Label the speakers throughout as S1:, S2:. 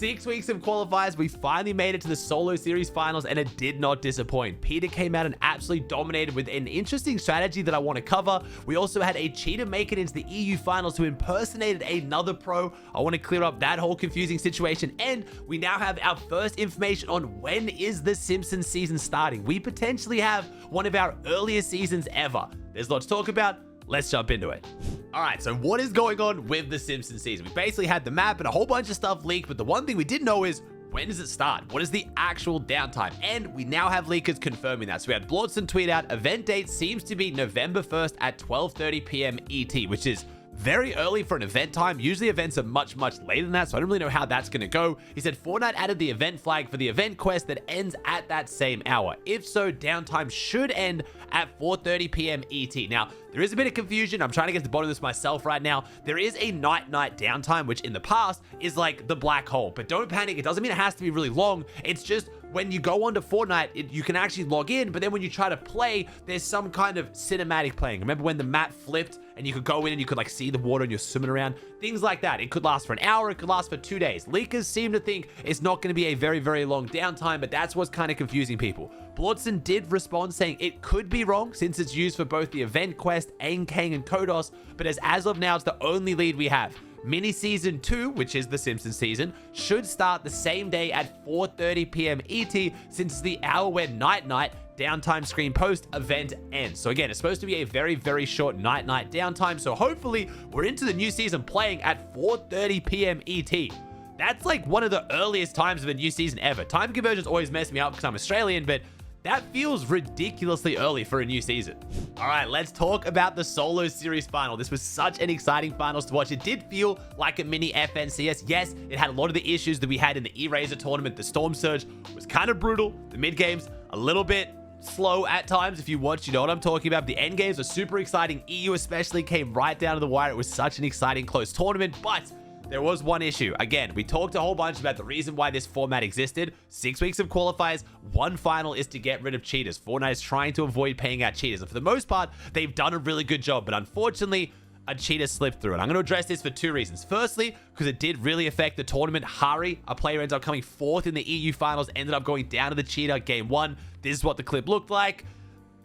S1: 6 weeks of qualifiers, we finally made it to the solo series finals, and it did not disappoint. Peter came out and absolutely dominated with an interesting strategy that I want to cover. We also had a cheater make it into the EU finals who impersonated another pro. I want to clear up that whole confusing situation, and we now have our first information on when is the Simpsons season starting. We potentially have one of our earliest seasons ever. There's a lot to talk about. Let's jump into it. All right, so what is going on with the Simpsons season? We basically had the map and a whole bunch of stuff leaked, but the one thing we didn't know is, when does it start? What is the actual downtime? And we now have leakers confirming that. So we had Blordson tweet out, event date seems to be November 1st at 12:30 p.m. ET, which is very early for an event time. Usually events are much later than that, so I don't really know how that's going to go. He said Fortnite added the event flag for the event quest that ends at that same hour. If so, downtime should end at 4:30 p.m. ET. Now, there is a bit of confusion. I'm trying to get to the bottom of this myself right now. There is a night downtime, which in the past is like the black hole. But don't panic. It doesn't mean it has to be really long. It's just when you go onto Fortnite, you can actually log in, but then when you try to play, there's some kind of cinematic playing. Remember when the map flipped and you could go in and you could like see the water and you're swimming around? Things like that. It could last for an hour. It could last for 2 days. Leakers seem to think it's not going to be a very long downtime, but that's what's kind of confusing people. Blordson did respond saying it could be wrong since it's used for both the event quest, Aang, Kang, and Kodos, but as of now, it's the only lead we have. Mini Season 2, which is the Simpsons season, should start the same day at 4:30 p.m. ET since it's the hour where night downtime screen post event ends. So again, it's supposed to be a very short night downtime, so hopefully we're into the new season playing at 4:30 p.m. ET. That's like one of the earliest times of a new season ever. Time conversions always mess me up because I'm Australian, but that feels ridiculously early for a new season. All right, let's talk about the solo series final. This was such an exciting finals to watch. It did feel like a mini FNCS. Yes, it had a lot of the issues that we had in the Eraser tournament. The Storm Surge was kind of brutal. The mid games, a little bit slow at times. If you watch, you know what I'm talking about. The end games were super exciting. EU especially came right down to the wire. It was such an exciting close tournament, but there was one issue. Again, we talked a whole bunch about the reason why this format existed. 6 weeks of qualifiers, one final is to get rid of cheaters. Fortnite is trying to avoid paying out cheaters. And for the most part, they've done a really good job. But unfortunately, a cheater slipped through. And I'm going to address this for 2 reasons. Firstly, because it did really affect the tournament. Hari, a player, ended up coming 4th in the EU finals, ended up going down to the cheater game 1. This is what the clip looked like.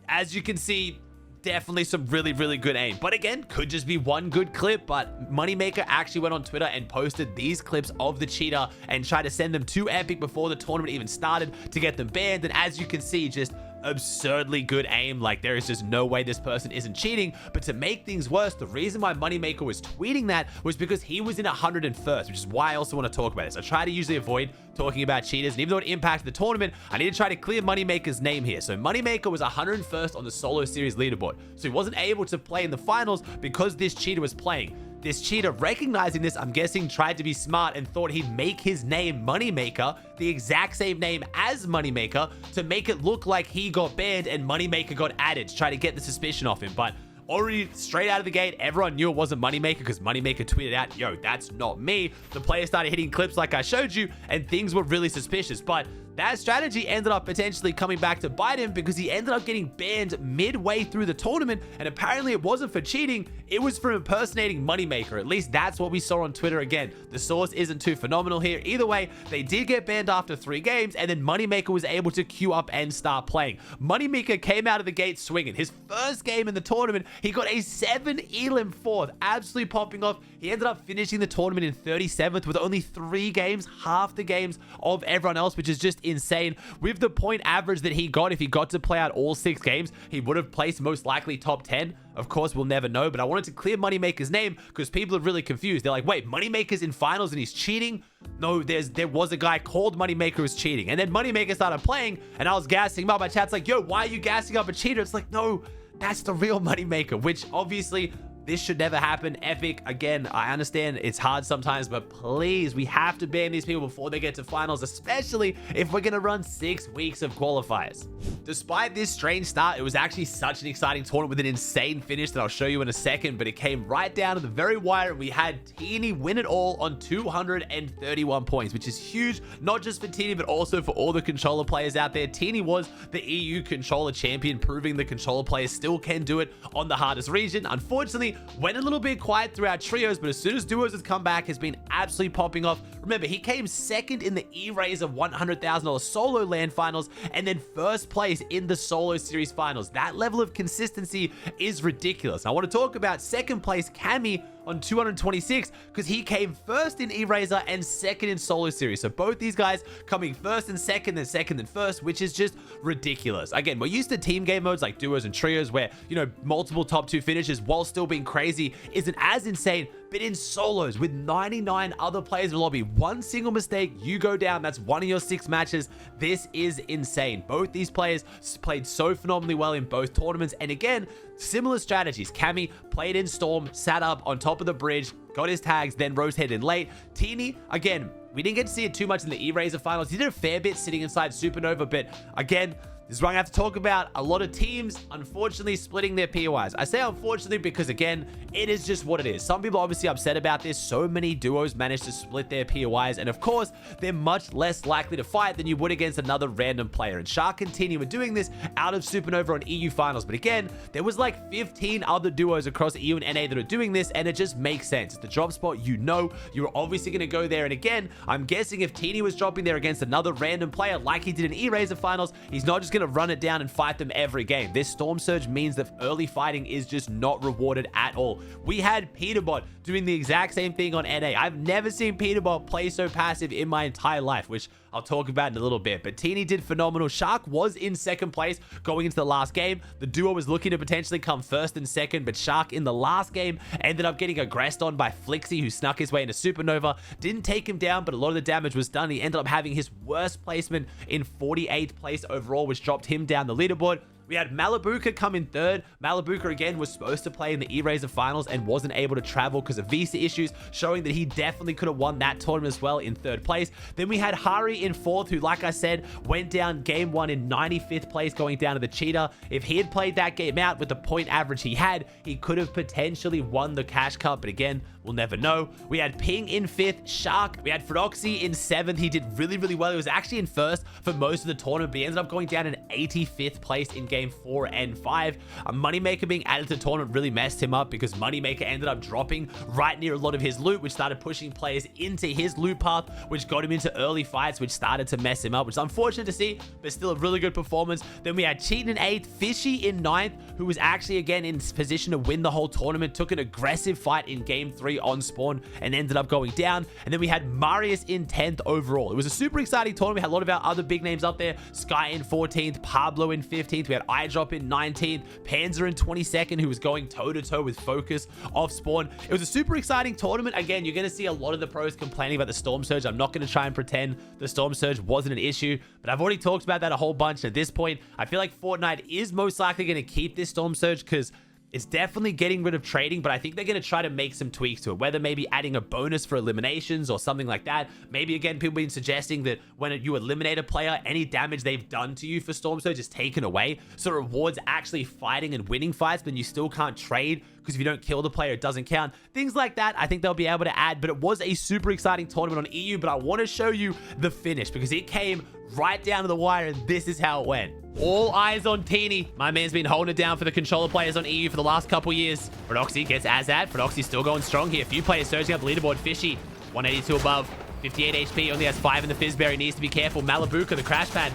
S1: As you can see, definitely some really good aim, but again, could just be one good clip. But Moneymaker actually went on Twitter and posted these clips of the cheater and tried to send them to Epic before the tournament even started to get them banned. And as you can see, just absurdly good aim. Like, there is just no way this person isn't cheating. But to make things worse, the reason why Moneymaker was tweeting that was because he was in 101st, which is why I also want to talk about this. I try to usually avoid talking about cheaters, and even though it impacted the tournament, I need to try to clear Moneymaker's name here. So Moneymaker was 101st on the solo series leaderboard, so he wasn't able to play in the finals because this cheater was playing. This cheater, recognizing this, I'm guessing, tried to be smart and thought he'd make his name Moneymaker, the exact same name as Moneymaker, to make it look like he got banned and Moneymaker got added to try to get the suspicion off him. But already straight out of the gate, everyone knew it wasn't Moneymaker because Moneymaker tweeted out, yo, that's not me. The player started hitting clips like I showed you, and things were really suspicious. But that strategy ended up potentially coming back to bite him because he ended up getting banned midway through the tournament, and apparently it wasn't for cheating, it was for impersonating Moneymaker. At least that's what we saw on Twitter. Again, the source isn't too phenomenal here. Either way, they did get banned after 3 games, and then Moneymaker was able to queue up and start playing. Moneymaker came out of the gate swinging. His first game in the tournament, he got a 7 elim 4th, absolutely popping off. He ended up finishing the tournament in 37th with only 3 games, half the games of everyone else, which is just insane. With the point average that he got, if he got to play out all 6 games, he would have placed most likely top 10. Of course, we'll never know, but I wanted to clear Moneymaker's name because people are really confused. They're like, wait, Moneymaker's in finals and he's cheating? No, there was a guy called Moneymaker who's cheating. And then Moneymaker started playing, and I was gassing him up. My chat's like, yo, why are you gassing up a cheater? It's like, no, that's the real Moneymaker, which obviously this should never happen. Epic, again, I understand it's hard sometimes, but please, we have to ban these people before they get to finals, especially if we're going to run 6 weeks of qualifiers. Despite this strange start, it was actually such an exciting tournament with an insane finish that I'll show you in a second, but it came right down to the very wire, and we had Teeny win it all on 231 points, which is huge, not just for Teeny, but also for all the controller players out there. Teeny was the EU controller champion, proving the controller players still can do it on the hardest region. Unfortunately, Teeny went a little bit quiet throughout trios, but as soon as duos has come back, has been absolutely popping off. Remember, he came second in the E-Razor $100,000 solo land finals, and then first place in the solo series finals. That level of consistency is ridiculous. I want to talk about second place Cammy on 226 because he came first in E-Razor and second in solo series. So both these guys coming first and second, then second and first, which is just ridiculous. Again, we're used to team game modes like duos and trios where, you know, multiple top 2 finishes while still being crazy isn't as insane. But in solos, with 99 other players in the lobby, one single mistake, you go down. That's one of your 6 matches. This is insane. Both these players played so phenomenally well in both tournaments. And again, similar strategies. Cammy played in Storm, sat up on top of the bridge, got his tags, then rose head in late. Teeny, again, we didn't get to see it too much in the E-Razor finals. He did a fair bit sitting inside Supernova, but again, this is where I have to talk about a lot of teams, unfortunately, splitting their POIs. I say unfortunately because, again, it is just what it is. Some people are obviously upset about this. So many duos managed to split their POIs, and of course, they're much less likely to fight than you would against another random player. And Shark and Teeny were doing this out of Supernova on EU Finals, but again, there was like 15 other duos across EU and NA that are doing this, and it just makes sense. It's the drop spot, you know, you're obviously going to go there, and again, I'm guessing if Teeny was dropping there against another random player like he did in E-Razor Finals, he's not just going to run it down and fight them every game. This Storm Surge means that early fighting is just not rewarded at all. We had Peterbot doing the exact same thing on NA. I've never seen Peterbot play so passive in my entire life, which I'll talk about in a little bit. But Teeny did phenomenal. Shark was in second place going into the last game. The duo was looking to potentially come first and second, but Shark in the last game ended up getting aggressed on by Flixie, who snuck his way into Supernova. Didn't take him down, but a lot of the damage was done. He ended up having his worst placement in 48th place overall, which dropped him down the leaderboard. We had Malabuka come in third. Malabuka, again, was supposed to play in the E-Razor finals and wasn't able to travel because of visa issues, showing that he definitely could have won that tournament as well in third place. Then we had Hari in fourth, who, like I said, went down game 1 in 95th place, going down to the cheetah. If he had played that game out with the point average he had, he could have potentially won the Cash Cup, but again, we'll never know. We had Ping in 5th, Shark. We had Froxy in 7th. He did really, really well. He was actually in first for most of the tournament, but he ended up going down in 85th place in game 4 and 5. Moneymaker being added to the tournament really messed him up because Moneymaker ended up dropping right near a lot of his loot, which started pushing players into his loot path, which got him into early fights, which started to mess him up, which is unfortunate to see, but still a really good performance. Then we had Cheatin in 8th, Fishy in 9th, who was actually, again, in position to win the whole tournament, took an aggressive fight in game 3 on spawn and ended up going down. And then we had Marius in 10th overall. It was a super exciting tournament. We had a lot of our other big names up there. Sky in 14th, Pablo in 15th. We had iDrop in 19th, Panzer in 22nd, who was going toe-to-toe with Focus off spawn. It was a super exciting tournament. Again, you're going to see a lot of the pros complaining about the Storm Surge. I'm not going to try and pretend the Storm Surge wasn't an issue, but I've already talked about that a whole bunch. At this point, I feel like Fortnite is most likely going to keep this Storm Surge because it's definitely getting rid of trading, but I think they're going to try to make some tweaks to it, whether maybe adding a bonus for eliminations or something like that. Maybe, again, people been suggesting that when you eliminate a player, any damage they've done to you for Storm Surge is taken away, so it rewards actually fighting and winning fights, but you still can't trade because if you don't kill the player, it doesn't count. Things like that, I think they'll be able to add, but it was a super exciting tournament on EU, but I want to show you the finish because it came right down to the wire, and this is how it went. All eyes on Teeny. My man's been holding it down for the controller players on EU for the last couple years. Froxy gets Azad. Froxy's still going strong here. A few players surging up the leaderboard. Fishy, 182 above, 58 HP, only has 5 in the Fizzberry. Needs to be careful. Malabuka, the crash pad,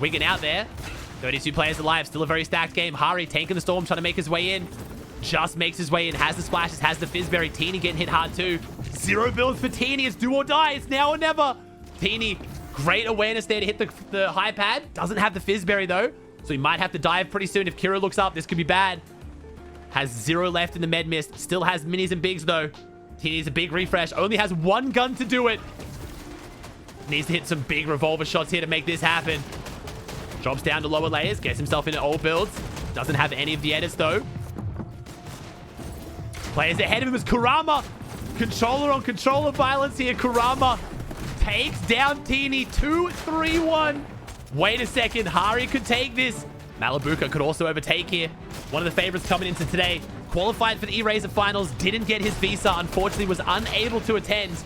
S1: wigging out there. 32 players alive. Still a very stacked game. Hari tanking the storm, trying to make his way in. Just makes his way in. Has the splashes, has the Fizzberry. Teeny getting hit hard too. 0 builds for Teeny. It's do or die. It's now or never. Teeny, great awareness there to hit the high pad. Doesn't have the Fizzberry though, so he might have to dive pretty soon. If Kira looks up, this could be bad. Has 0 left in the med mist. Still has minis and bigs though. He needs a big refresh. Only has 1 gun to do it. Needs to hit some big revolver shots here to make this happen. Drops down to lower layers. Gets himself into all builds. Doesn't have any of the edits though. Players ahead of him is Kurama. Controller on controller violence here. Kurama takes down Teeny. 2-3-1. Wait a second. Hari could take this. Malabuka could also overtake here. One of the favorites coming into today. Qualified for the E-Razor finals. Didn't get his visa. Unfortunately, was unable to attend.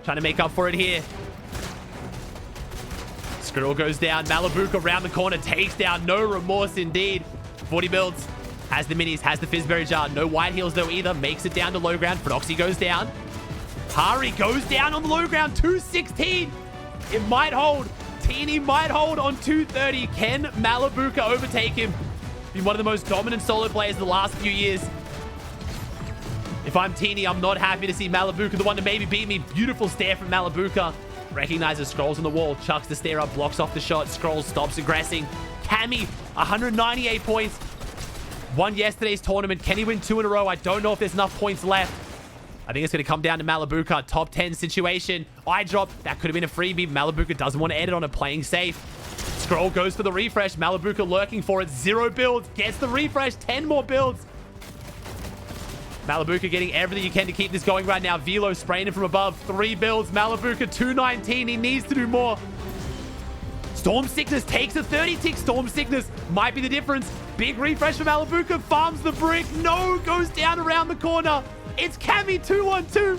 S1: Trying to make up for it here. Squirrel goes down. Malabuka around the corner. Takes down. No remorse indeed. 40 builds. Has the minis, has the Fizzberry jar. No white heals though either. Makes it down to low ground. Phronoxy goes down. Hari goes down on the low ground. 216. It might hold. Teeny might hold on 230. Can Malabuka overtake him? Been one of the most dominant solo players in the last few years. If I'm Teeny, I'm not happy to see Malabuka, the one to maybe beat me. Beautiful stare from Malabuka. Recognizes Scrolls on the wall. Chucks the stare up. Blocks off the shot. Scrolls stops aggressing. Cammy, 198 points. Won yesterday's tournament. Can he win 2 in a row? I don't know if there's enough points left. I think it's going to come down to Malabuka. Top 10 situation. Eye drop. That could have been a freebie. Malabuka doesn't want to end it on it. Playing safe. Scroll goes for the refresh. Malabuka lurking for it. 0 builds. Gets the refresh. 10 more builds. Malabuka getting everything you can to keep this going right now. Velo spraying it from above. 3 builds. Malabuka 219. He needs to do more. Storm Sickness takes a 30 tick. Storm Sickness might be the difference. Big refresh from Malabuka. Farms the brick. No, goes down around the corner. It's Cammy 2-1-2.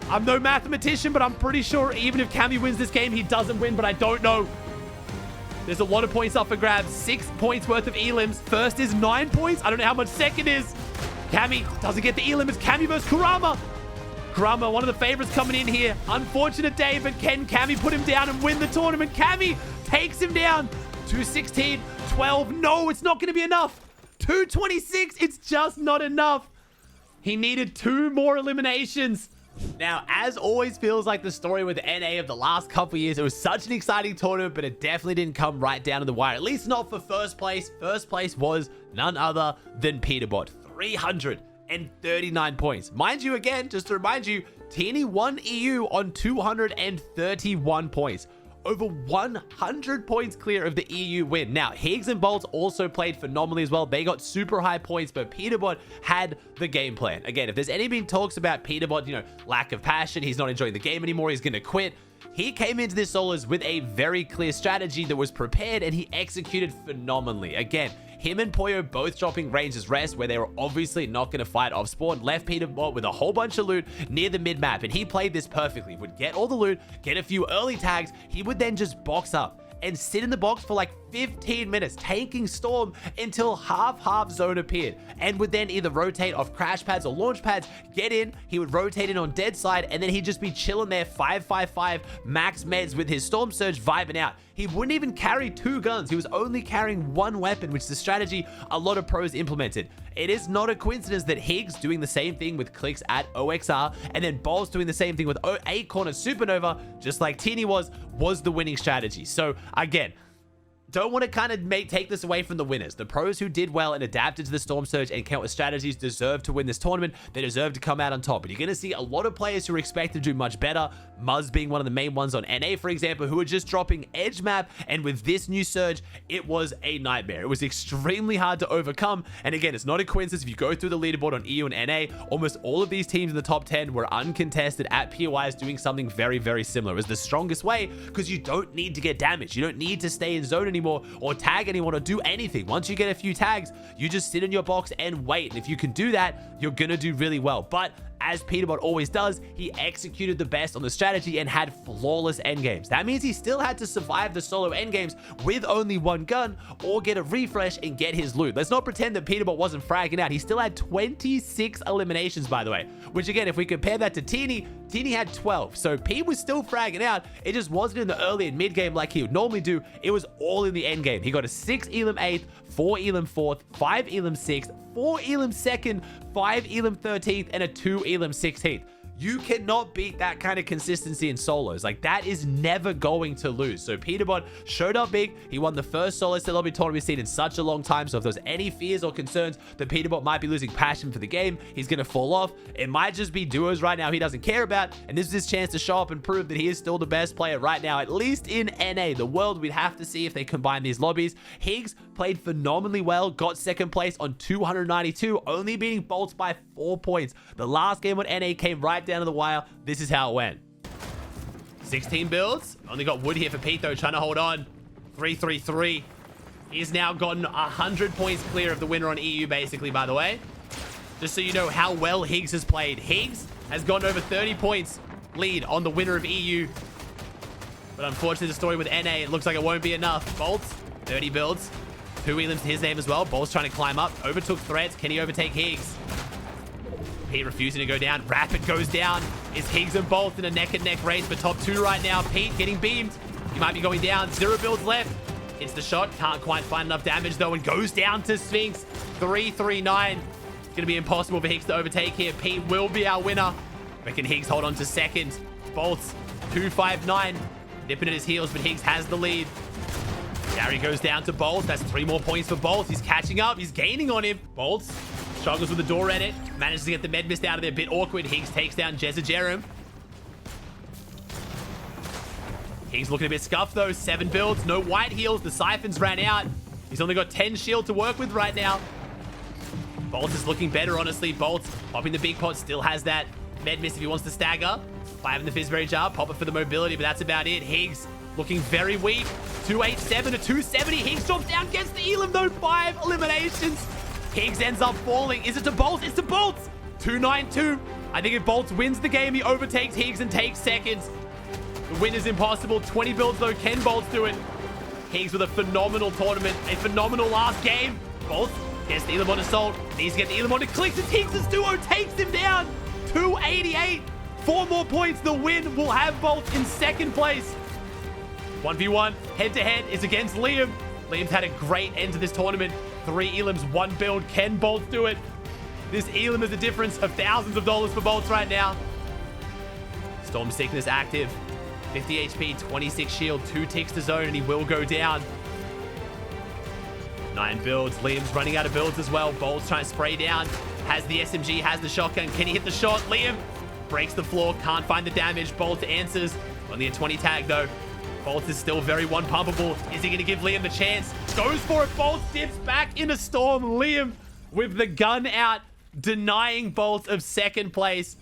S1: I'm no mathematician, but I'm pretty sure even if Cammy wins this game, he doesn't win, but I don't know. There's a lot of points up for grabs. 6 points worth of elims. First is 9 points. I don't know how much second is. Cammy doesn't get the elim. It's Cammy versus Kurama. Kurama, one of the favorites coming in here. Unfortunate day, but can Cammy put him down and win the tournament? Cammy takes him down. 216, 12. No, it's not going to be enough. 226. It's just not enough. He needed 2 more eliminations. Now, as always feels like the story with NA of the last couple years, it was such an exciting tournament, but it definitely didn't come right down to the wire. At least not for first place. First place was none other than Peterbot. 339 points. Mind you, again, just to remind you, Teeny won EU on 231 points. Over 100 points clear of the EU win. Now, Higgs and Bolts also played phenomenally as well. They got super high points, but Peterbot had the game plan. Again, if there's any been talks about Peterbot, you know, lack of passion, he's not enjoying the game anymore, he's going to quit. He came into this solos with a very clear strategy that was prepared, and he executed phenomenally. Again, him and Poyo both dropping Ranger's Rest, where they were obviously not going to fight off spawn, left Peterbot with a whole bunch of loot near the mid-map, and he played this perfectly. Would get all the loot, get a few early tags, he would then just box up and sit in the box for like 15 minutes, tanking Storm until half zone appeared, and would then either rotate off crash pads or launch pads, get in, he would rotate in on dead side, and then he'd just be chilling there 555 max meds with his Storm Surge vibing out. He wouldn't even carry 2 guns. He was only carrying 1 weapon, which is a strategy a lot of pros implemented. It is not a coincidence that Higgs doing the same thing with clicks at OXR, and then Bolts doing the same thing with 8 corner Supernova, just like Teeny was the winning strategy. So again, don't want to kind of take this away from the winners. The pros who did well and adapted to the Storm Surge and came up with strategies deserve to win this tournament. They deserve to come out on top. But you're going to see a lot of players who are expected to do much better. Muzz being one of the main ones on NA, for example, who are just dropping edge map. And with this new Surge, it was a nightmare. It was extremely hard to overcome. And again, it's not a coincidence. If you go through the leaderboard on EU and NA, almost all of these teams in the top 10 were uncontested at POIs doing something very, very similar. It was the strongest way because you don't need to get damaged. You don't need to stay in zone anymore or tag anyone or do anything. Once you get a few tags, you just sit in your box and wait. And if you can do that, you're going to do really well. But as Peterbot always does, he executed the best on the strategy and had flawless endgames. That means he still had to survive the solo endgames with only 1 gun or get a refresh and get his loot. Let's not pretend that Peterbot wasn't fragging out. He still had 26 eliminations, by the way, which again, if we compare that to Teeny had 12. So P was still fragging out. It just wasn't in the early and mid game like he would normally do. It was all in the end game. He got a 6 elim 8th, 4 elim 4th, 5 elim 6th, 4 elim 2nd, 5 elim 13th, and a 2 elim 16th. You cannot beat that kind of consistency in solos. Like, that is never going to lose. So Peterbot showed up big. He won the first solo set lobby tournament we've seen in such a long time. So if there's any fears or concerns that Peterbot might be losing passion for the game, he's going to fall off. It might just be duos right now he doesn't care about. And this is his chance to show up and prove that he is still the best player right now, at least in NA. The world, we'd have to see if they combine these lobbies. Higgs played phenomenally well, got second place on 292, only beating Bolts by 4 points. The last game on NA came right down to the wire. This is how it went. 16 builds. Only got wood here for Pete, though, trying to hold on. 3-3-3. He's now gotten 100 points clear of the winner on EU, basically, by the way. Just so you know how well Higgs has played. Higgs has gotten over 30 points lead on the winner of EU. But unfortunately, the story with NA, it looks like it won't be enough. Bolts, 30 builds. 2 elims to his name as well. Bolt's trying to climb up. Overtook threats. Can he overtake Higgs? Pete refusing to go down. Rapid goes down. It's Higgs and Bolt in a neck-and-neck race for top 2 right now. Pete getting beamed. He might be going down. 0 builds left. Hits the shot. Can't quite find enough damage, though, and goes down to Sphinx. 3-3-9. It's going to be impossible for Higgs to overtake here. Pete will be our winner. But can Higgs hold on to second? Bolt's 2-5-9. Nipping at his heels, but Higgs has the lead. Gary goes down to Bolt. That's 3 more points for Bolt. He's catching up. He's gaining on him. Bolt struggles with the door edit. Manages to get the med mist out of there. A bit awkward. Higgs takes down Jezajerum. Higgs looking a bit scuffed, though. 7 builds. No white heals. The siphons ran out. He's only got 10 shield to work with right now. Bolt is looking better, honestly. Bolt popping the big pot. Still has that med mist if he wants to stagger. 5 in the Fizzberry jar. Pop it for the mobility, but that's about it. Higgs looking very weak. 287 to 270. Higgs drops down, gets the elim, though. 5 eliminations. Higgs ends up falling. Is it to Bolt? It's to Bolt. 292. I think if Bolt wins the game, he overtakes Higgs and takes seconds. The win is impossible. 20 builds, though. Can Bolt do it? Higgs with a phenomenal tournament. A phenomenal last game. Bolt gets the elim on Assault. Needs to get the elim on. It clicks. It's Higgs' duo. Takes him down. 288. 4 more points. The win will have Bolt in second place. 1v1 head-to-head is against Liam. Liam's had a great end to this tournament. 3 elims, 1 build. Can Bolt do it? This elim is a difference of thousands of dollars for Bolts right now. Storm Sickness active. 50 HP, 26 shield, 2 ticks to zone, and he will go down. 9 builds. Liam's running out of builds as well. Bolt's trying to spray down. Has the SMG, has the shotgun. Can he hit the shot? Liam breaks the floor, can't find the damage. Bolt answers. Only a 20 tag, though. Bolt is still very one-pumpable. Is he going to give Liam the chance? Goes for it. Bolt dips back into Storm. Liam with the gun out, denying Bolt of second place.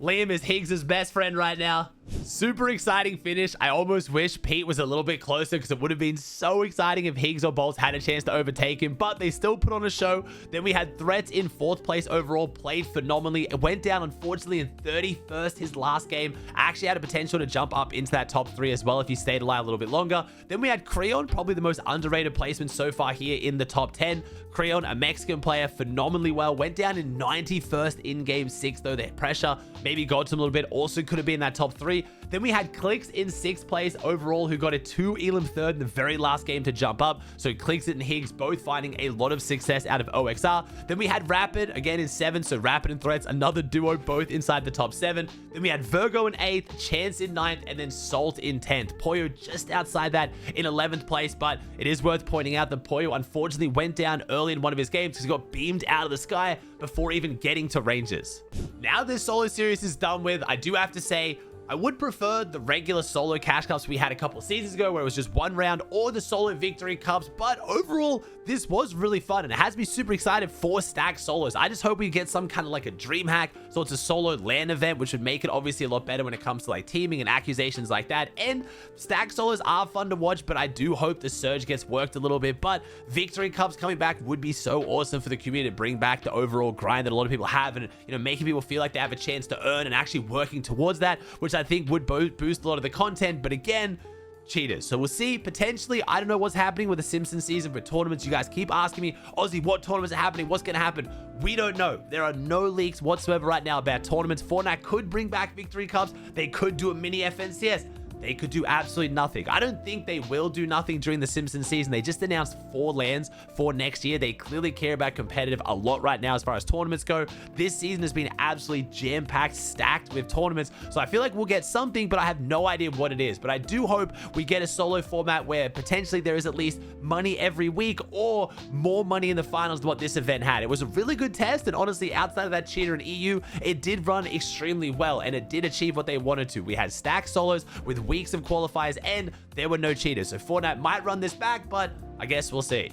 S1: Liam is Higgs' best friend right now. Super exciting finish. I almost wish Pete was a little bit closer because it would have been so exciting if Higgs or Bolt had a chance to overtake him, but they still put on a show. Then we had Threats in 4th place overall, played phenomenally. It went down, unfortunately, in 31st his last game. Actually had a potential to jump up into that top 3 as well if he stayed alive a little bit longer. Then we had Creon, probably the most underrated placement so far here in the top 10. Creon, a Mexican player, phenomenally well. Went down in 91st in game 6, though. Their pressure maybe got to him a little bit. Also could have been that top 3. Then we had Clicks in 6th place overall, who got a 2 elim 3rd in the very last game to jump up. So Clicks and Higgs both finding a lot of success out of OXR. Then we had Rapid again in 7th. So Rapid and Threats, another duo, both inside the top 7. Then we had Virgo in 8th, Chance in 9th, and then Salt in 10th. Poyo just outside that in 11th place. But it is worth pointing out that Poyo unfortunately went down early in one of his games because he got beamed out of the sky before even getting to Rangers. Now this solo series is done with, I do have to say, I would prefer the regular solo cash cups we had a couple of seasons ago where it was just 1 round, or the solo victory cups, but overall this was really fun and it has me super excited for stacked solos. I just hope we get some kind of like a dream hack, so it's a solo LAN event, which would make it obviously a lot better when it comes to like teaming and accusations like that. And stacked solos are fun to watch, but I do hope the surge gets worked a little bit. But victory cups coming back would be so awesome for the community to bring back the overall grind that a lot of people have, and making people feel like they have a chance to earn and actually working towards that, which I think would boost a lot of the content. But again, cheaters. So we'll see. Potentially, I don't know what's happening with the Simpsons season for tournaments. You guys keep asking me, Aussie, what tournaments are happening? What's going to happen? We don't know. There are no leaks whatsoever right now about tournaments. Fortnite could bring back victory cups. They could do a mini FNCS. They could do absolutely nothing. I don't think they will do nothing during the Simpsons season. They just announced 4 LANs for next year. They clearly care about competitive a lot right now as far as tournaments go. This season has been absolutely jam-packed, stacked with tournaments. So I feel like we'll get something, but I have no idea what it is. But I do hope we get a solo format where potentially there is at least money every week or more money in the finals than what this event had. It was a really good test, and honestly, outside of that cheater in EU, it did run extremely well, and it did achieve what they wanted to. We had stacked solos with weeks of qualifiers, and there were no cheaters. So Fortnite might run this back, but I guess we'll see.